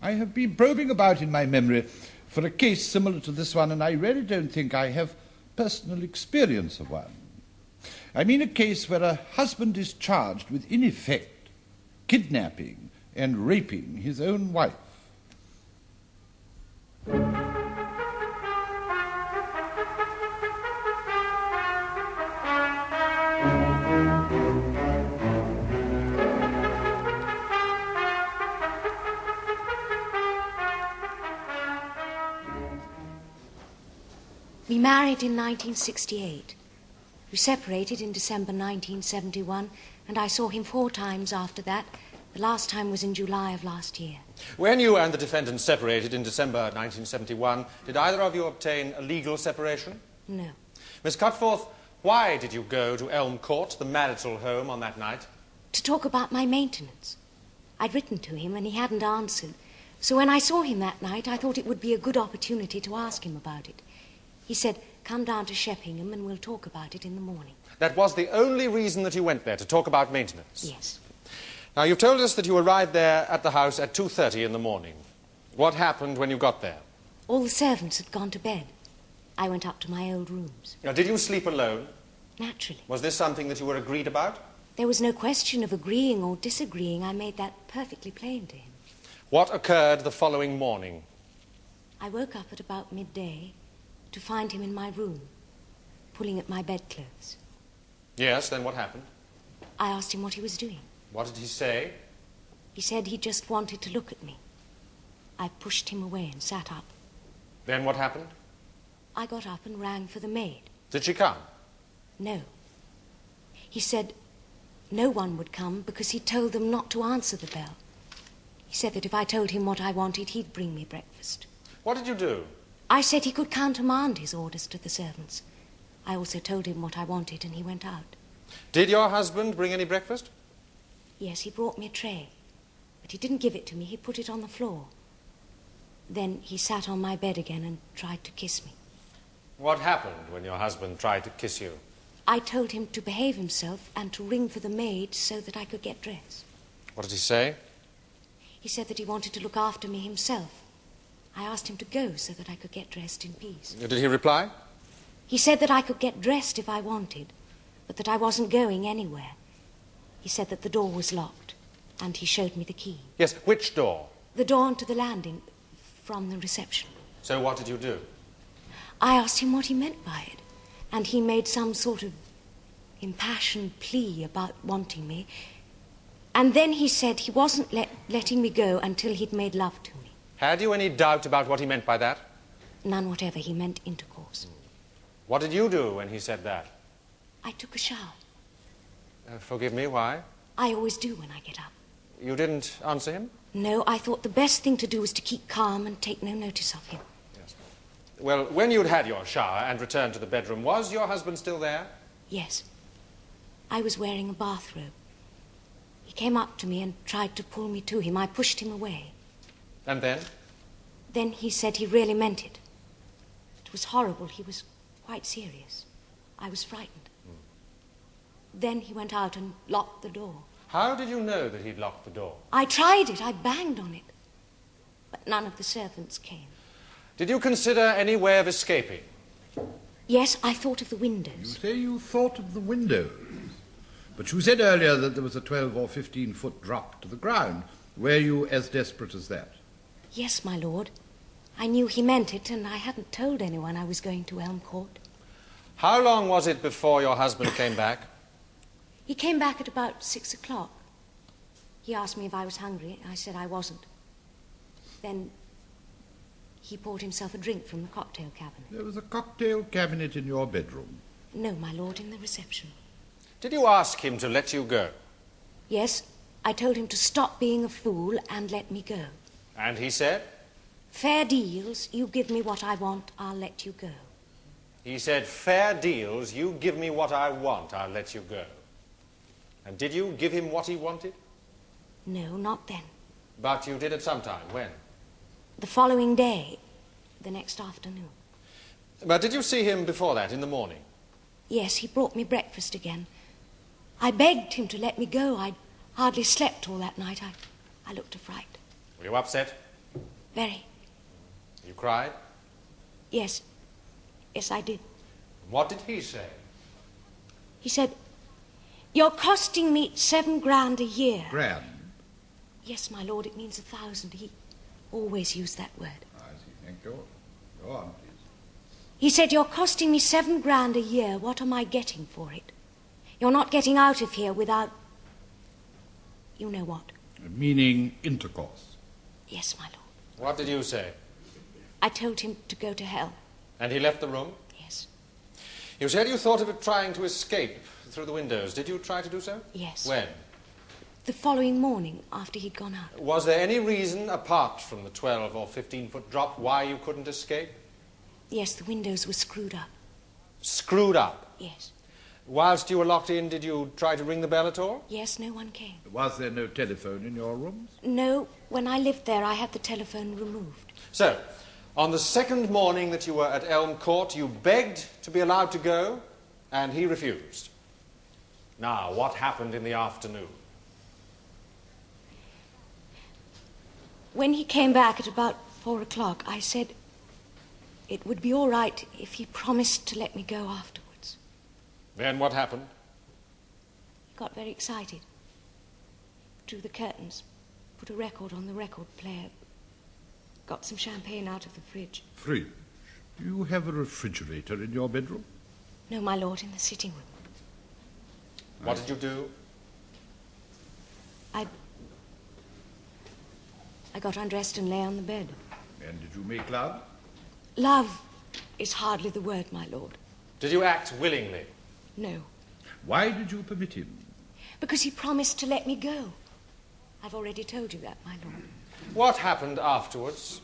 I have been probing about in my memory for a case similar to this one, and I really don't think I have personal experience of one. I mean a case where a husband is charged with, in effect, kidnapping and raping his own wife. We married in 1968. We separated in December 1971, and I saw him 4 times after that. The last time was in July of last year. When you and the defendant separated in December 1971, did either of you obtain a legal separation? No. Miss Cutforth, why did you go to Elm Court, the marital home, on that night? To talk about my maintenance. I'd written to him and he hadn't answered. So when I saw him that night, I thought it would be a good opportunity to ask him about it. He said, come down to Sheppingham and we'll talk about it in the morning. That was the only reason that you went there, to talk about maintenance? Yes. Now, you've told us that you arrived there at the house at 2:30 in the morning. What happened when you got there? All the servants had gone to bed. I went up to my old rooms. Now, did you sleep alone? Naturally. Was this something that you were agreed about? There was no question of agreeing or disagreeing. I made that perfectly plain to him. What occurred the following morning? I woke up at about midday to find him in my room, pulling at my bedclothes. Yes, then what happened? I asked him what he was doing. What did he say? He said he just wanted to look at me. I pushed him away and sat up. Then what happened? I got up and rang for the maid. Did she come? No. He said no one would come because he told them not to answer the bell. He said that if I told him what I wanted, he'd bring me breakfast. What did you do? I said he could countermand his orders to the servants. I also told him what I wanted, and he went out. Did your husband bring any breakfast? Yes, he brought me a tray. But he didn't give it to me. He put it on the floor. Then he sat on my bed again and tried to kiss me. What happened when your husband tried to kiss you? I told him to behave himself and to ring for the maid so that I could get dressed. What did he say? He said that he wanted to look after me himself. I asked him to go so that I could get dressed in peace. Did he reply? He said that I could get dressed if I wanted, but that I wasn't going anywhere. He said that the door was locked, and he showed me the key. Yes, which door? The door onto the landing from the reception. So what did you do? I asked him what he meant by it, and he made some sort of impassioned plea about wanting me. And then he said he wasn't letting me go until he'd made love to me. Had you any doubt about what he meant by that? None whatever. He meant intercourse. What did you do when he said that? I took a shower. Forgive me, why? I always do when I get up. You didn't answer him? No, I thought the best thing to do was to keep calm and take no notice of him. Yes. Well, when you'd had your shower and returned to the bedroom, was your husband still there? Yes. I was wearing a bathrobe. He came up to me and tried to pull me to him. I pushed him away. And then? Then he said he really meant it. It was horrible. He was quite serious. I was frightened. Then he went out and locked the door. How did you know that he'd locked the door? I tried it. I banged on it. But none of the servants came. Did you consider any way of escaping? Yes, I thought of the You windows. say you thought of the windows. But you said earlier that there was a 12 or 15-foot drop to the ground. Were you as desperate as that? Yes, my lord. I knew he meant it, and I hadn't told anyone I was going to Elm Court. How long was it before your husband came back? He came back at about 6 o'clock. He asked me if I was hungry. I said I wasn't. Then he poured himself a drink from the cocktail cabinet. There was a cocktail cabinet in your bedroom. No, my lord, in the reception. Did you ask him to let you go? Yes, I told him to stop being a fool and let me go. And he said? Fair deals, you give me what I want, I'll let you go. He said, fair deals, you give me what I want, I'll let you go. And did you give him what he wanted? No, not then. But you did at some time. When? The following day, the next afternoon. But did you see him before that, in the morning? Yes, he brought me breakfast again. I begged him to let me go. I'd hardly slept all that night. I looked a fright. Were you upset? Very. You cried? Yes. Yes, I did. What did he say? He said, "You're costing me £7,000 a year." Grand. Yes, my lord, it means 1,000. He always used that word. I see. Thank you. Go on, please. He said, "You're costing me £7,000 a year. What am I getting for it? You're not getting out of here without... you know what." Meaning intercourse. Yes, my lord. What did you say? I told him to go to hell. And he left the room? Yes. You said you thought of trying to escape through the windows. Did you try to do so? Yes. When? The following morning, after he'd gone out. Was there any reason, apart from the 12 or 15-foot drop, why you couldn't escape? Yes, the windows were screwed up. Screwed up? Yes. Whilst you were locked in, did you try to ring the bell at all? Yes, no one came. Was there no telephone in your rooms? No, when I lived there, I had the telephone removed. So, on the second morning that you were at Elm Court, you begged to be allowed to go, and he refused. Now, what happened in the afternoon? When he came back at about 4 o'clock, I said it would be all right if he promised to let me go afterwards. Then what happened? He got very excited. Drew the curtains, put a record on the record player, got some champagne out of the fridge. Fridge? Do you have a refrigerator in your bedroom? No, my lord, in the sitting room. What did you do? I got undressed and lay on the bed. And did you make love? Love is hardly the word, my lord. Did you act willingly? No. Why did you permit him? Because he promised to let me go. I've already told you that, my lord. What happened afterwards?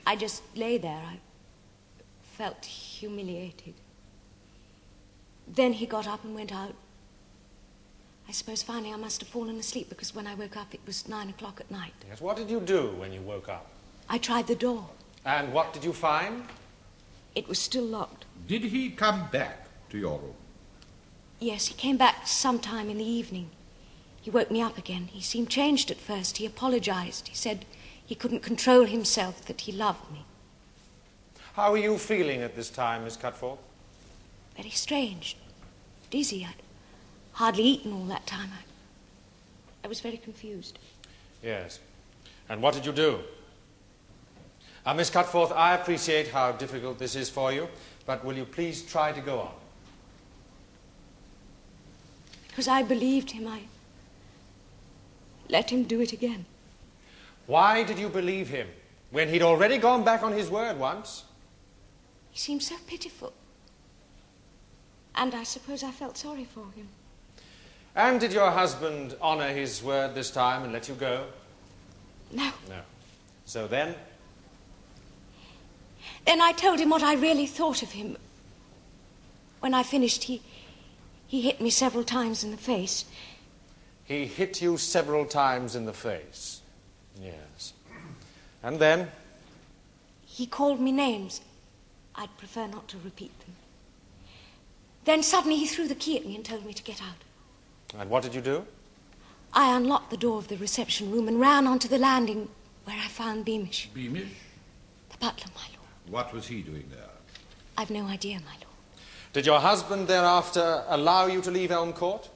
I just lay there. I felt humiliated. Then he got up and went out. I suppose finally I must have fallen asleep because when I woke up it was 9 o'clock at night. Yes, what did you do when you woke up? I tried the door. And what did you find? It was still locked. Did he come back to your room? Yes, he came back sometime in the evening. He woke me up again. He seemed changed at first. He apologized. He said he couldn't control himself, that he loved me. How were you feeling at this time, Miss Cutforth? Very strange. Dizzy. I'd hardly eaten all that time. I was very confused. Yes. And what did you do? Miss Cutforth, I appreciate how difficult this is for you, but will you please try to go on? Because I believed him, I let him do it again. Why did you believe him when he'd already gone back on his word once? He seemed so pitiful. And I suppose I felt sorry for him. And did your husband honor his word this time and let you go? No. No. So then? Then I told him what I really thought of him. When I finished, he hit me several times in the face. He hit you several times in the face. Yes. And then? He called me names. I'd prefer not to repeat them. Then suddenly he threw the key at me and told me to get out. And what did you do? I unlocked the door of the reception room and ran onto the landing where I found Beamish. Beamish? The butler, my lord. What was he doing there? I've no idea, my lord. Did your husband thereafter allow you to leave Elm Court?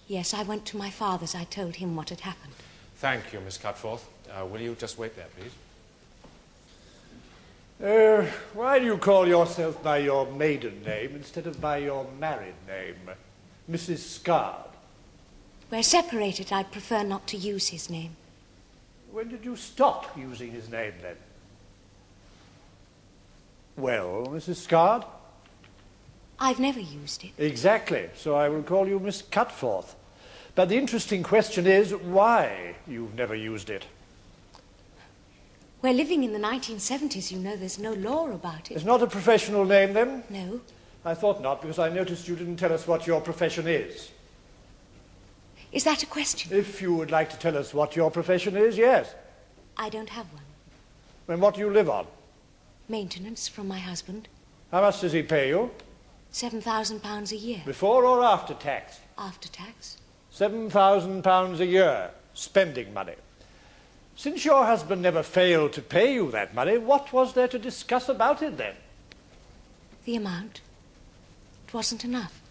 Yes, I went to my father's. I told him what had happened. Thank you, Miss Cutforth. Will you just wait there, please? Why do you call yourself by your maiden name instead of by your married name, Mrs. Scard? We're separated. I'd prefer not to use his name. When did you stop using his name, then? Well, Mrs. Scard? I've never used it. Exactly. So I will call you Miss Cutforth. But the interesting question is why you've never used it. We're living in the 1970s, you know. There's no law about it. It's not a professional name, then? No. I thought not, because I noticed you didn't tell us what your profession is. Is that a question? If you would like to tell us what your profession is, yes. I don't have one. Then what do you live on? Maintenance from my husband. How much does he pay you? £7,000 a year. Before or after tax? After tax. £7,000 a year, spending money. Since your husband never failed to pay you that money, what was there to discuss about it then? The amount. It wasn't enough.